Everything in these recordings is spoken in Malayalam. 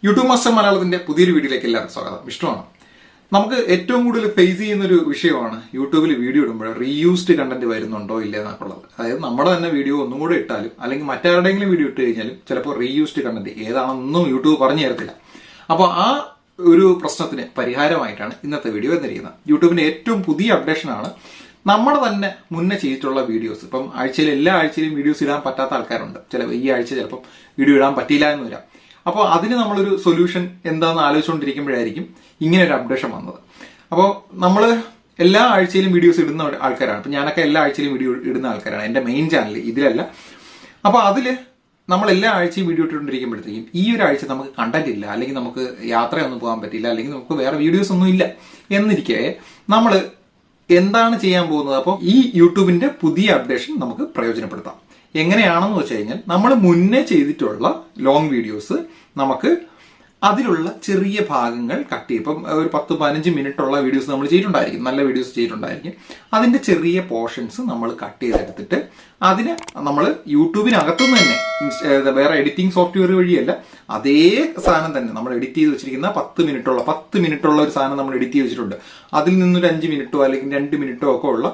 യൂട്യൂബ് മാസ്റ്റർ മലയാളത്തിന്റെ പുതിയൊരു വീഡിയോയിലേക്ക് എല്ലാവർക്കും സ്വാഗതം. ഇഷ്ടമാണ്. നമുക്ക് ഏറ്റവും കൂടുതൽ ഫേസ് ചെയ്യുന്ന ഒരു വിഷയമാണ് യൂട്യൂബിൽ വീഡിയോ ഇടുമ്പോൾ റീയൂസ്ഡ് കണ്ടന്റ് വരുന്നുണ്ടോ ഇല്ല എന്നൊക്കെയുള്ളത്. അതായത് നമ്മുടെ തന്നെ വീഡിയോ ഒന്നും കൂടെ ഇട്ടാലും അല്ലെങ്കിൽ മറ്റാരുടെയെങ്കിലും വീഡിയോ ഇട്ട് കഴിഞ്ഞാലും ചിലപ്പോൾ റീയൂസ്ഡ് കണ്ടന്റ് ഏതാണെന്നൊന്നും യൂട്യൂബ് പറഞ്ഞു തരത്തില്ല. അപ്പോൾ ആ ഒരു പ്രശ്നത്തിന് പരിഹാരമായിട്ടാണ് ഇന്നത്തെ വീഡിയോ വന്നിരിക്കുന്നത്. യൂട്യൂബിന്റെ ഏറ്റവും പുതിയ അപ്ഡേഷനാണ്. നമ്മുടെ തന്നെ മുന്നേ ചെയ്തിട്ടുള്ള വീഡിയോസ്, ഇപ്പം ആഴ്ചയിൽ എല്ലാ ആഴ്ചയിലും വീഡിയോസ് ഇടാൻ പറ്റാത്ത ആൾക്കാരുണ്ട്. ഈ ആഴ്ച ചിലപ്പം വീഡിയോ ഇടാൻ പറ്റിയില്ല എന്ന് വരാം. അപ്പോൾ അതിന് നമ്മളൊരു സൊല്യൂഷൻ എന്താണെന്ന് ആലോചിച്ചുകൊണ്ടിരിക്കുമ്പോഴായിരിക്കും ഇങ്ങനെ ഒരു അപ്ഡേഷൻ വന്നത്. അപ്പോൾ നമ്മൾ എല്ലാ ആഴ്ചയിലും വീഡിയോസ് ഇടുന്ന ആൾക്കാരാണ്. അപ്പം ഞാനൊക്കെ എല്ലാ ആഴ്ചയിലും വീഡിയോ ഇടുന്ന ആൾക്കാരാണ്. എൻ്റെ മെയിൻ ചാനൽ ഇതിലല്ല. അപ്പോൾ അതിൽ നമ്മൾ എല്ലാ ആഴ്ചയും വീഡിയോ ഇട്ടുകൊണ്ടിരിക്കുമ്പോഴത്തേക്കും ഈ ഒരു ആഴ്ച നമുക്ക് കണ്ടന്റ് ഇല്ല, അല്ലെങ്കിൽ നമുക്ക് യാത്രയൊന്നും പോകാൻ പറ്റില്ല, അല്ലെങ്കിൽ നമുക്ക് വേറെ വീഡിയോസ് ഒന്നും ഇല്ല എന്നിരിക്കെ നമ്മൾ എന്താണ് ചെയ്യാൻ പോകുന്നത്? അപ്പോൾ ഈ യൂട്യൂബിന്റെ പുതിയ അപ്ഡേഷൻ നമുക്ക് പ്രയോജനപ്പെടുത്താം. എങ്ങനെയാണെന്ന് വെച്ച് കഴിഞ്ഞാൽ നമ്മൾ മുന്നേ ചെയ്തിട്ടുള്ള ലോങ് വീഡിയോസ് നമുക്ക് അതിലുള്ള ചെറിയ ഭാഗങ്ങൾ കട്ട് ചെയ്യും. ഇപ്പം ഒരു 10-15 മിനിറ്റുള്ള വീഡിയോസ് നമ്മൾ ചെയ്തിട്ടുണ്ടായിരിക്കും, നല്ല വീഡിയോസ് ചെയ്തിട്ടുണ്ടായിരിക്കും. അതിന്റെ ചെറിയ പോർഷൻസ് നമ്മൾ കട്ട് ചെയ്തെടുത്തിട്ട് അതിനെ നമ്മൾ യൂട്യൂബിനകത്തുനിന്ന് തന്നെ വേറെ എഡിറ്റിംഗ് സോഫ്റ്റ്വെയർ വഴിയല്ല, അതേ സാധനം തന്നെ നമ്മൾ എഡിറ്റ് ചെയ്ത് വെച്ചിരിക്കുന്ന 10 മിനിറ്റുള്ള ഒരു സാധനം നമ്മൾ എഡിറ്റ് ചെയ്ത് വെച്ചിട്ടുണ്ട്. അതിൽ നിന്നൊരു 5 മിനിറ്റോ അല്ലെങ്കിൽ 2 മിനിറ്റോ ഒക്കെ ഉള്ള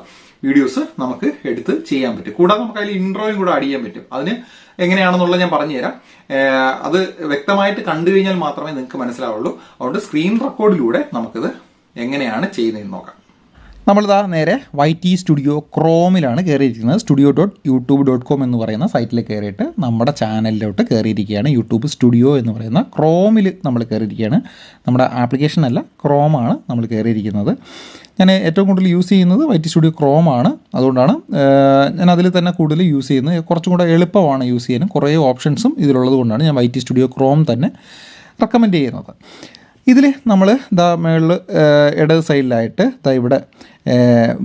വീഡിയോസ് നമുക്ക് എടുത്ത് ചെയ്യാൻ പറ്റും. കൂടാതെ നമുക്ക് അതിൽ ഇൻട്രോയും കൂടെ ആഡ് ചെയ്യാൻ പറ്റും. അതിന് എങ്ങനെയാണെന്നുള്ളത് ഞാൻ പറഞ്ഞുതരാം. അത് വ്യക്തമായിട്ട് കണ്ടു കഴിഞ്ഞാൽ മാത്രമേ നിങ്ങൾക്ക് മനസ്സിലാവുള്ളൂ. അതുകൊണ്ട് സ്ക്രീൻ റെക്കോർഡിലൂടെ നമുക്കിത് എങ്ങനെയാണ് ചെയ്യുന്നതെന്ന് നോക്കാം. നമ്മളിതാ നേരെ YT സ്റ്റുഡിയോ ക്രോമിലാണ് കയറിയിരിക്കുന്നത്. studio.youtube.com എന്ന് പറയുന്ന സൈറ്റിൽ കയറിയിട്ട് നമ്മുടെ ചാനലിലോട്ട് കയറിയിരിക്കുകയാണ്. യൂട്യൂബ് സ്റ്റുഡിയോ എന്ന് പറയുന്ന ക്രോമിൽ നമ്മൾ കയറിയിരിക്കുകയാണ്. നമ്മുടെ ആപ്ലിക്കേഷനല്ല, ക്രോമാണ് നമ്മൾ കയറിയിരിക്കുന്നത്. ഞാൻ ഏറ്റവും കൂടുതൽ യൂസ് ചെയ്യുന്നത് YT സ്റ്റുഡിയോ ക്രോമാണ്. അതുകൊണ്ടാണ് ഞാൻ അതിൽ തന്നെ കൂടുതൽ യൂസ് ചെയ്യുന്നത്. കുറച്ചും കൂടെ എളുപ്പമാണ് യൂസ് ചെയ്യാനും. കുറേ ഓപ്ഷൻസും ഇതിലുള്ളത് കൊണ്ടാണ് ഞാൻ YT സ്റ്റുഡിയോ ക്രോം തന്നെ റെക്കമെൻഡ് ചെയ്യുന്നത്. ഇതിൽ നമ്മൾ മേളിൽ ഇടത് സൈഡിലായിട്ട് ഇവിടെ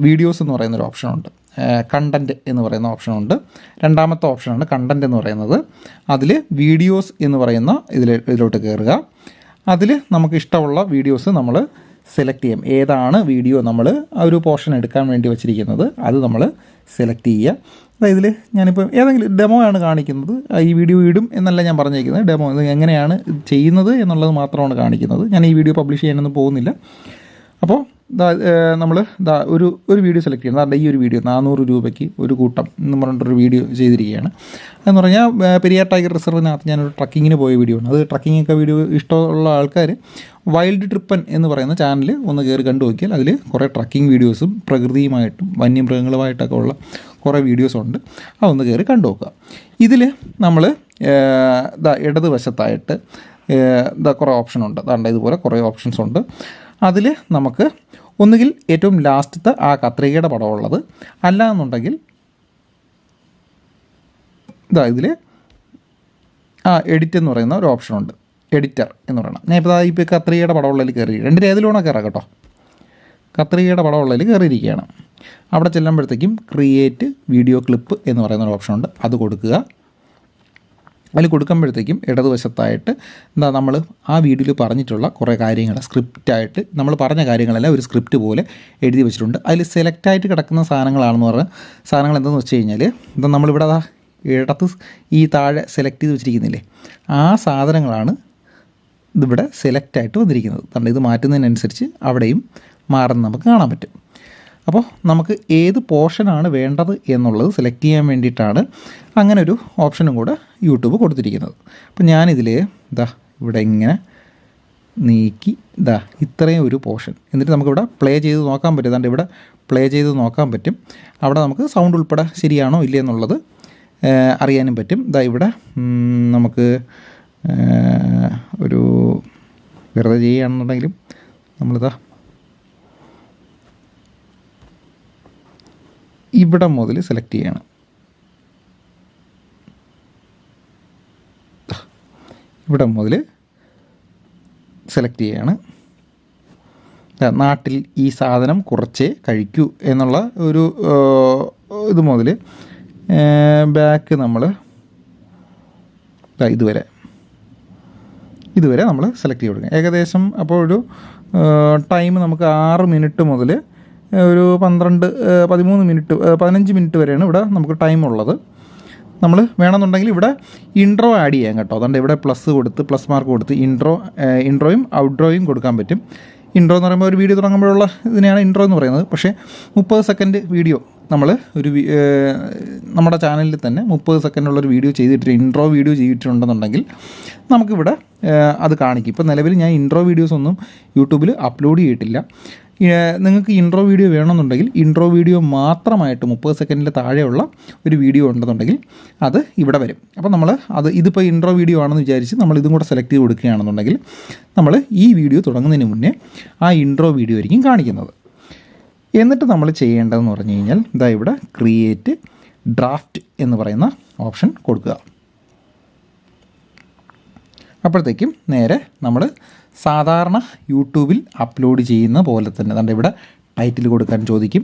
വീഡിയോസ് എന്ന് പറയുന്നൊരു ഓപ്ഷനുണ്ട്, കണ്ടൻറ്റ് എന്ന് പറയുന്ന ഓപ്ഷനുണ്ട്. രണ്ടാമത്തെ ഓപ്ഷനാണ് കണ്ടൻറ്റ് എന്ന് പറയുന്നത്. അതിൽ വീഡിയോസ് എന്ന് പറയുന്ന ഇതിലോട്ട് കയറുക. അതിൽ നമുക്ക് ഇഷ്ടമുള്ള വീഡിയോസ് നമ്മൾ സെലക്ട് ചെയ്യാം. ഏതാണ് വീഡിയോ നമ്മൾ ആ ഒരു പോർഷൻ എടുക്കാൻ വേണ്ടി വെച്ചിരിക്കുന്നത് അത് നമ്മൾ സെലക്ട് ചെയ്യുക. അതായത് ഇതിൽ ഞാനിപ്പോൾ ഏതെങ്കിലും ഡെമോ ആണ് കാണിക്കുന്നത്. ഈ വീഡിയോ ഇടും എന്നല്ല ഞാൻ പറഞ്ഞിരിക്കുന്നത്. ഡെമോ ഇത് എങ്ങനെയാണ് ചെയ്യുന്നത് എന്നുള്ളത് മാത്രമാണ് കാണിക്കുന്നത്. ഞാൻ ഈ വീഡിയോ പബ്ലിഷ് ചെയ്യാനൊന്നും പോകുന്നില്ല. അപ്പോൾ നമ്മൾ ഒരു വീഡിയോ സെലക്ട് ചെയ്യുന്നത്. ഈ ഒരു വീഡിയോ 400 രൂപയ്ക്ക് ഒരു കൂട്ടം എന്ന് പറഞ്ഞിട്ടൊരു വീഡിയോ ചെയ്തിരിക്കുകയാണ്. അതെന്ന് പറഞ്ഞാൽ പെരിയാർ ടൈഗർ റിസർവിനകത്ത് ഞാനൊരു ട്രക്കിങ്ങിന് പോയ വീഡിയോ ആണ്. അത് ട്രക്കിങ്ങൊക്കെ വീഡിയോ ഇഷ്ടമുള്ള ആൾക്കാർ വൈൽഡ് ട്രിപ്പൻ എന്ന് പറയുന്ന ചാനൽ ഒന്ന് കയറി കണ്ടു നോക്കിയാൽ അതിൽ കുറേ ട്രക്കിംഗ് വീഡിയോസും പ്രകൃതിയുമായിട്ടും വന്യമൃഗങ്ങളുമായിട്ടൊക്കെ ഉള്ള കുറേ വീഡിയോസുണ്ട്. അതൊന്ന് കയറി കണ്ടു നോക്കുക. ഇതിൽ നമ്മൾ ഇടതുവശത്തായിട്ട് കുറേ ഓപ്ഷനുണ്ട്. ഇതുപോലെ കുറേ ഓപ്ഷൻസ് ഉണ്ട്. അതിൽ നമുക്ക് ഒന്നുകിൽ ഏറ്റവും ലാസ്റ്റത്തെ ആ കത്രികയുടെ പടമുള്ളത്, അല്ല എന്നുണ്ടെങ്കിൽ ഇതിൽ എഡിറ്റ് എന്ന് പറയുന്ന ഒരു ഓപ്ഷനുണ്ട്, എഡിറ്റർ എന്ന് പറയണം. ഞാൻ ഇപ്പോൾ കത്രികയുടെ പടമുള്ളതിൽ കയറി, രണ്ടിൽ ഏതിലൂടെ കയറാം കേട്ടോ. കത്രികയുടെ പടമുള്ളതിൽ കയറിയിരിക്കുകയാണ്. അവിടെ ചെല്ലുമ്പോഴത്തേക്കും ക്രിയേറ്റ് വീഡിയോ ക്ലിപ്പ് എന്ന് പറയുന്ന ഒരു ഓപ്ഷനുണ്ട്. അത് കൊടുക്കുക. അതിൽ കൊടുക്കുമ്പോഴത്തേക്കും ഇടതുവശത്തായിട്ട് നമ്മൾ ആ വീഡിയോയിൽ പറഞ്ഞിട്ടുള്ള കുറേ കാര്യങ്ങൾ സ്ക്രിപ്റ്റായിട്ട് നമ്മൾ പറഞ്ഞ കാര്യങ്ങളെല്ലാം ഒരു സ്ക്രിപ്റ്റ് പോലെ എഴുതി വെച്ചിട്ടുണ്ട്. അതിൽ സെലക്റ്റായിട്ട് കിടക്കുന്ന സാധനങ്ങളാണെന്ന് പറഞ്ഞാൽ സാധനങ്ങൾ എന്താണെന്ന് വെച്ച് കഴിഞ്ഞാൽ നമ്മളിവിടെ ഇടത്ത് ഈ താഴെ സെലക്ട് ചെയ്ത് വെച്ചിരിക്കുന്നില്ലേ, ആ സാധനങ്ങളാണ് ഇതിവിടെ സെലക്റ്റായിട്ട് വന്നിരിക്കുന്നത്. ഇത് മാറ്റുന്നതിനനുസരിച്ച് അവിടെയും മാറുന്നത് നമുക്ക് കാണാൻ പറ്റും. അപ്പോൾ നമുക്ക് ഏത് പോർഷനാണ് വേണ്ടത് എന്നുള്ളത് സെലക്ട് ചെയ്യാൻ വേണ്ടിയിട്ടാണ് അങ്ങനെ ഒരു ഓപ്ഷനും കൂടെ യൂട്യൂബ് കൊടുത്തിരിക്കുന്നത്. അപ്പോൾ ഞാനിതിൽ ഇവിടെ ഇങ്ങനെ നീക്കി ഇത്രയും ഒരു പോർഷൻ, എന്നിട്ട് നമുക്കിവിടെ പ്ലേ ചെയ്ത് നോക്കാൻ പറ്റും. ഇവിടെ പ്ലേ ചെയ്ത് നോക്കാൻ പറ്റും. അവിടെ നമുക്ക് സൗണ്ട് ഉൾപ്പെടെ ശരിയാണോ ഇല്ലേ എന്നുള്ളത് അറിയാനും പറ്റും. ഇവിടെ നമുക്ക് ഒരു വെറുതെ ചെയ്യുകയാണെന്നുണ്ടെങ്കിലും ഇവിടെ മുതൽ സെലക്ട് ചെയ്യണം. ഇവിടെ മുതൽ സെലക്ട് ചെയ്യാണ്. നാട്ടിൽ ഈ സാധനം കുറച്ചേ കഴിക്കൂ എന്നുള്ള ഒരു ഇത് മുതൽ ബാക്ക് നമ്മൾ ഇതുവരെ നമ്മൾ സെലക്ട് ചെയ്ത് കൊടുക്കുക. ഏകദേശം അപ്പോൾ ഒരു ടൈം നമുക്ക് 6 മിനിറ്റ് മുതൽ ഒരു 13 മിനിറ്റ് 15 മിനിറ്റ് വരെയാണ് ഇവിടെ നമുക്ക് ടൈം ഉള്ളത്. നമ്മൾ വേണമെന്നുണ്ടെങ്കിൽ ഇവിടെ ഇൻട്രോ ആഡ് ചെയ്യാം കേട്ടോ. അതുകൊണ്ട് ഇവിടെ പ്ലസ് കൊടുത്ത് പ്ലസ് മാർക്ക് കൊടുത്ത് ഇൻട്രോയും ഔട്ട്രോയും കൊടുക്കാൻ പറ്റും. ഇൻട്രോ എന്ന് പറയുമ്പോൾ ഒരു വീഡിയോ തുടങ്ങുമ്പോഴുള്ള ഇതിനെയാണ് ഇൻട്രോ എന്ന് പറയുന്നത്. പക്ഷേ 30 സെക്കൻഡ് വീഡിയോ നമ്മൾ നമ്മുടെ ചാനലിൽ തന്നെ 30 സെക്കൻഡുള്ളൊരു വീഡിയോ ചെയ്തിട്ട് ഇൻട്രോ വീഡിയോ ചെയ്തിട്ടുണ്ടെന്നുണ്ടെങ്കിൽ നമുക്കിവിടെ അത് കാണിക്കും. ഇപ്പോൾ നിലവിൽ ഞാൻ ഇൻട്രോ വീഡിയോസ് ഒന്നും യൂട്യൂബിൽ അപ്ലോഡ് ചെയ്തിട്ടില്ല. നിങ്ങൾക്ക് ഇൻട്രോ വീഡിയോ വേണമെന്നുണ്ടെങ്കിൽ ഇൻട്രോ വീഡിയോ മാത്രമായിട്ട് 30 സെക്കൻഡിൽ താഴെയുള്ള ഒരു വീഡിയോ ഉണ്ടെന്നുണ്ടെങ്കിൽ അത് ഇവിടെ വരും. അപ്പോൾ നമ്മൾ ഇതിപ്പോൾ ഇൻട്രോ വീഡിയോ ആണെന്ന് വിചാരിച്ച് നമ്മൾ ഇതും കൂടെ സെലക്ട് ചെയ്ത് കൊടുക്കുകയാണെന്നുണ്ടെങ്കിൽ നമ്മൾ ഈ വീഡിയോ തുടങ്ങുന്നതിന് മുന്നേ ആ ഇൻട്രോ വീഡിയോ ആയിരിക്കും കാണിക്കുന്നത്. എന്നിട്ട് നമ്മൾ ചെയ്യേണ്ടതെന്ന് പറഞ്ഞു കഴിഞ്ഞാൽ ഇവിടെ ക്രിയേറ്റ് ഡ്രാഫ്റ്റ് എന്ന് പറയുന്ന ഓപ്ഷൻ കൊടുക്കുക. അപ്പോഴത്തേക്കും നേരെ നമ്മൾ സാധാരണ യൂട്യൂബിൽ അപ്ലോഡ് ചെയ്യുന്ന പോലെ തന്നെ ഇവിടെ ടൈറ്റിൽ കൊടുക്കാൻ ചോദിക്കും,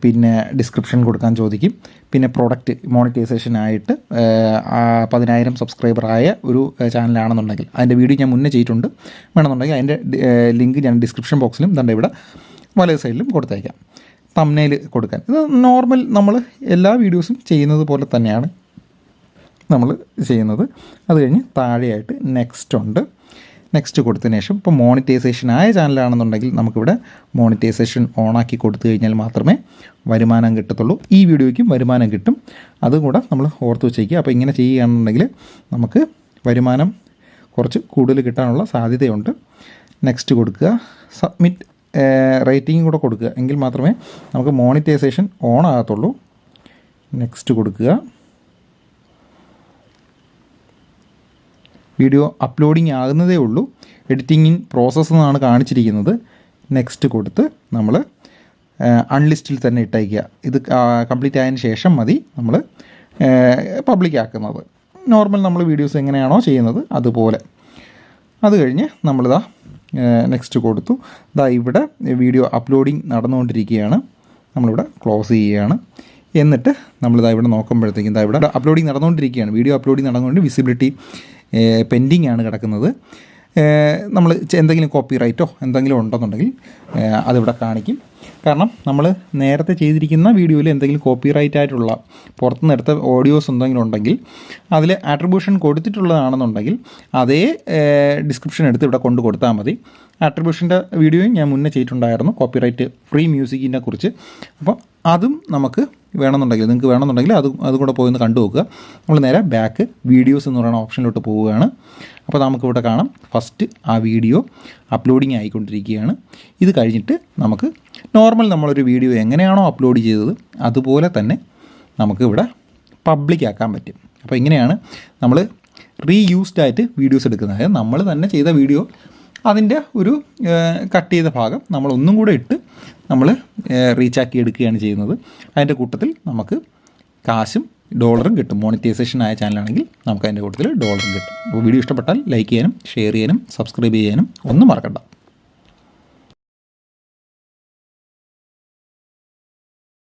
പിന്നെ ഡിസ്ക്രിപ്ഷൻ കൊടുക്കാൻ ചോദിക്കും, പിന്നെ പ്രൊഡക്റ്റ് മോണിറ്റൈസേഷനായിട്ട് 10,000 സബ്സ്ക്രൈബറായ ഒരു ചാനലാണെന്നുണ്ടെങ്കിൽ അതിൻ്റെ വീഡിയോ ഞാൻ മുന്നേ ചെയ്തിട്ടുണ്ട്. വേണമെന്നുണ്ടെങ്കിൽ അതിൻ്റെ ലിങ്ക് ഞാൻ ഡിസ്ക്രിപ്ഷൻ ബോക്സിലും ഇവിടെ വലത് സൈഡിലും കൊടുത്തേക്കാം. തംബ്നെയിൽ കൊടുക്കാൻ ഇത് നോർമൽ നമ്മൾ എല്ലാ വീഡിയോസും ചെയ്യുന്നത് പോലെ തന്നെയാണ് നമ്മൾ ചെയ്യുന്നത്. അത് കഴിഞ്ഞ് താഴെയായിട്ട് നെക്സ്റ്റ് ഉണ്ട്. നെക്സ്റ്റ് കൊടുത്തതിന് ശേഷം ഇപ്പോൾ മോണിറ്റൈസേഷൻ ആയ ചാനലാണെന്നുണ്ടെങ്കിൽ നമുക്കിവിടെ മോണിറ്റൈസേഷൻ ഓണാക്കി കൊടുത്തു കഴിഞ്ഞാൽ മാത്രമേ വരുമാനം കിട്ടത്തുള്ളൂ. ഈ വീഡിയോയ്ക്കും വരുമാനം കിട്ടും, അതും കൂടെ നമ്മൾ ഓർത്ത് വെച്ചേക്കുക. അപ്പോൾ ഇങ്ങനെ ചെയ്യുകയാണെന്നുണ്ടെങ്കിൽ നമുക്ക് വരുമാനം കുറച്ച് കൂടുതൽ കിട്ടാനുള്ള സാധ്യതയുണ്ട്. നെക്സ്റ്റ് കൊടുക്കുക. സബ്മിറ്റ് റേറ്റിംഗ് കൂടെ കൊടുക്കുക, എങ്കിൽ മാത്രമേ നമുക്ക് മോണിറ്റൈസേഷൻ ഓൺ ആകത്തുള്ളൂ. നെക്സ്റ്റ് കൊടുക്കുക. വീഡിയോ അപ്ലോഡിങ് ആകുന്നതേ ഉള്ളൂ, എഡിറ്റിംഗ് ഇൻ പ്രോസസ്സ് എന്നാണ് കാണിച്ചിരിക്കുന്നത്. നെക്സ്റ്റ് കൊടുത്ത് നമ്മൾ അൺലിസ്റ്റിൽ തന്നെ ഇട്ടയക്കുക. ഇത് കംപ്ലീറ്റ് ആയതിന് ശേഷം മതി നമ്മൾ പബ്ലിക് ആക്കുന്നത്. നോർമൽ നമ്മൾ വീഡിയോസ് എങ്ങനെയാണോ ചെയ്യുന്നത് അതുപോലെ. അത് കഴിഞ്ഞ് നമ്മളിതാ നെക്സ്റ്റ് കൊടുത്തു. ഇവിടെ വീഡിയോ അപ്ലോഡിങ് നടന്നുകൊണ്ടിരിക്കുകയാണ്. നമ്മളിവിടെ ക്ലോസ് ചെയ്യുകയാണ്. എന്നിട്ട് ഇവിടെ നോക്കുമ്പോഴത്തേക്കും ഇവിടെ അപ്ലോഡിങ് നടന്നുകൊണ്ടിരിക്കുകയാണ്. വീഡിയോ അപ്ലോഡിങ് നടന്നുകൊണ്ട് വിസിബിലിറ്റി പെൻഡിങ് ആണ് കിടക്കുന്നത്. നമ്മൾ എന്തെങ്കിലും കോപ്പി റൈറ്റോ എന്തെങ്കിലും ഉണ്ടെന്നുണ്ടെങ്കിൽ അതിവിടെ കാണിക്കും. കാരണം നമ്മൾ നേരത്തെ ചെയ്തിരിക്കുന്ന വീഡിയോയിൽ എന്തെങ്കിലും കോപ്പി റൈറ്റ് ആയിട്ടുള്ള പുറത്തുനിന്ന് എടുത്ത ഓഡിയോസ് എന്തെങ്കിലും ഉണ്ടെങ്കിൽ അതിൽ ആട്രിബ്യൂഷൻ കൊടുത്തിട്ടുള്ളതാണെന്നുണ്ടെങ്കിൽ അതേ ഡിസ്ക്രിപ്ഷൻ എടുത്ത് ഇവിടെ കൊണ്ട് കൊടുത്താൽ മതി. ആട്രിബ്യൂഷൻ്റെ വീഡിയോയും ഞാൻ മുന്നേ ചെയ്തിട്ടുണ്ടായിരുന്നു, കോപ്പിറൈറ്റ് ഫ്രീ മ്യൂസിക്കിനെ കുറിച്ച്. അപ്പോൾ അതും നമുക്ക് വേണമെന്നുണ്ടെങ്കിൽ നിങ്ങൾക്ക് വേണമെന്നുണ്ടെങ്കിൽ അതും കൂടെ പോയി ഒന്ന് കണ്ടു നോക്കുക. നമ്മൾ നേരെ ബാക്ക് വീഡിയോസ് എന്ന് പറയുന്ന ഓപ്ഷനിലോട്ട് പോവുകയാണ്. അപ്പോൾ നമുക്കിവിടെ കാണാം ഫസ്റ്റ് ആ വീഡിയോ അപ്ലോഡിങ് ആയിക്കൊണ്ടിരിക്കുകയാണ്. ഇത് കഴിഞ്ഞിട്ട് നമുക്ക് നോർമൽ നമ്മളൊരു വീഡിയോ എങ്ങനെയാണോ അപ്ലോഡ് ചെയ്തത് അതുപോലെ തന്നെ നമുക്കിവിടെ പബ്ലിക് ആക്കാൻ പറ്റും. അപ്പോൾ ഇങ്ങനെയാണ് നമ്മൾ റീയൂസ്ഡ് ആയിട്ട് വീഡിയോസ് എടുക്കുന്നത്. അതായത് നമ്മൾ തന്നെ ചെയ്ത വീഡിയോ അതിൻ്റെ ഒരു കട്ട് ചെയ്ത ഭാഗം നമ്മൾ ഒന്നും കൂടെ ഇട്ട് നമ്മൾ റീച്ചാക്കി എടുക്കുകയാണ് ചെയ്യുന്നത്. അതിൻ്റെ കൂട്ടത്തിൽ നമുക്ക് കാശും ഡോളറും കിട്ടും. മോണിറ്റൈസേഷൻ ആയ ചാനലാണെങ്കിൽ നമുക്ക് അതിൻ്റെ കൂട്ടത്തിൽ ഡോളറും കിട്ടും. അപ്പോൾ വീഡിയോ ഇഷ്ടപ്പെട്ടാൽ ലൈക്ക് ചെയ്യാനും ഷെയർ ചെയ്യാനും സബ്സ്ക്രൈബ് ചെയ്യാനും ഒന്നും മറക്കണ്ട.